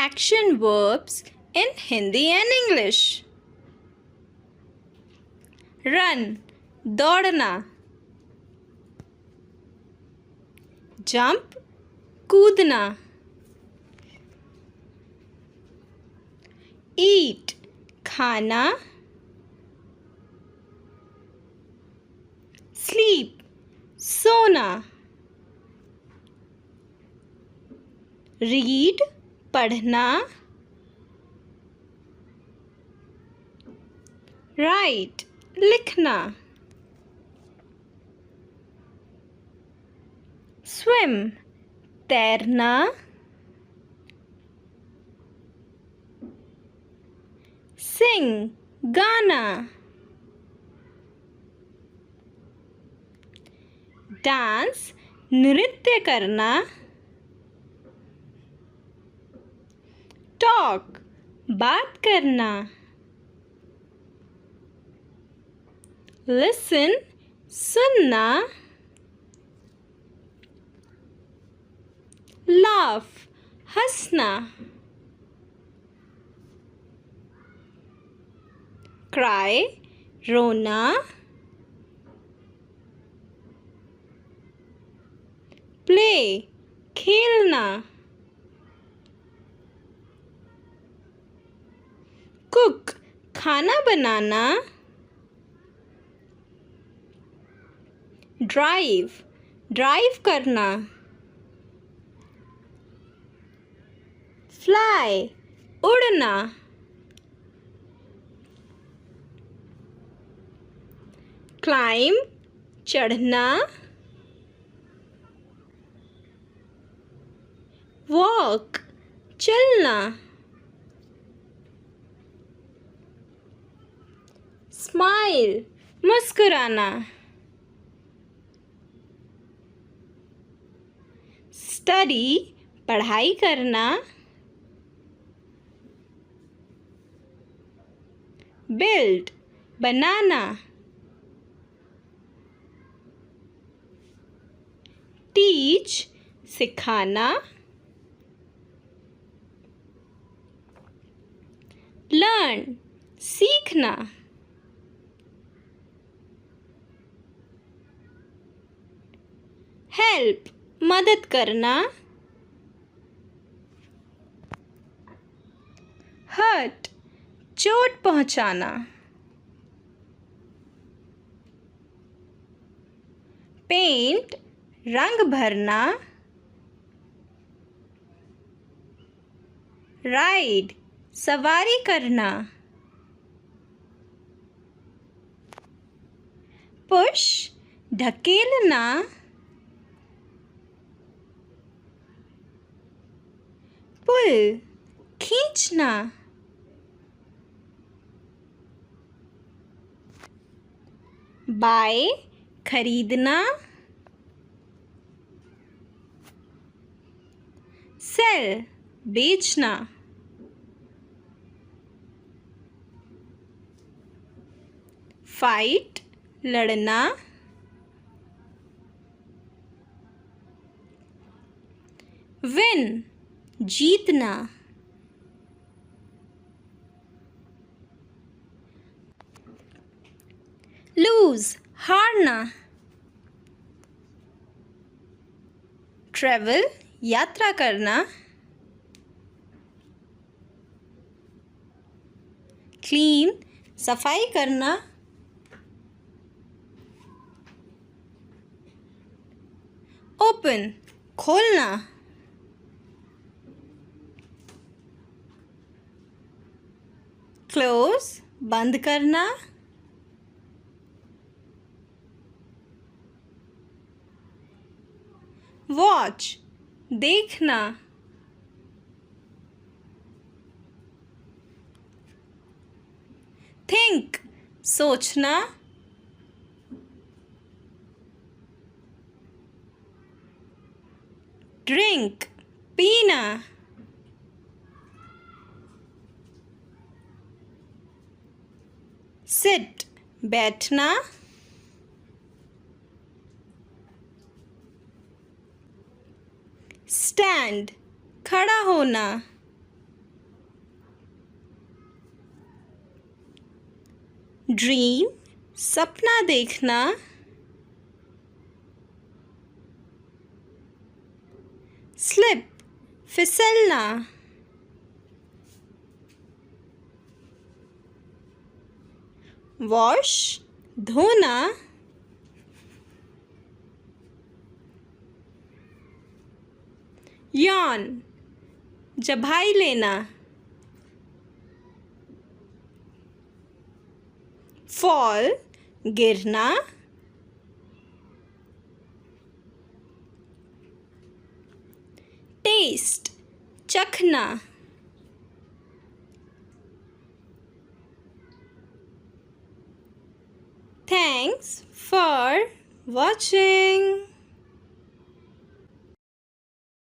action verbs in Hindi and English. Run, दौड़ना. Jump, कूदना. Eat, खाना. Sleep, सोना. Read, पढ़ना. Write, लिखना. Swim, तैरना. Sing, गाना. Dance, नृत्य करना. Talk, बात करना. Listen, सुनना. Laugh, हंसना. Cry, रोना. Play, खेलना. Cook, खाना बनाना. Drive, ड्राइव करना. Fly, उड़ना. Climb, चढ़ना. Walk, चलना. Smile, मुस्कुराना. Study, पढ़ाई करना. Build, बनाना. Teach, सिखाना. Learn, सीखना. Help, मदद करना. Hurt, चोट पहुंचाना. Paint, रंग भरना. Ride, सवारी करना. Push, ढकेलना. Pull, खींचना. Buy, खरीदना. Sell, बेचना. Fight, लड़ना. Win, जीतना. Lose, हारना. Travel, यात्रा करना. Clean, सफाई करना. Open, खोलना. Close, बंद करना. Watch, देखना. Think, सोचना. Drink, पीना. Sit, बैठना. Stand, खड़ा होना. ड्रीम सपना देखना, स्लिप फिसलना, वॉश धोना, यान जभाई लेना, फॉल गिरना, टेस्ट चखना। Thanks for watching.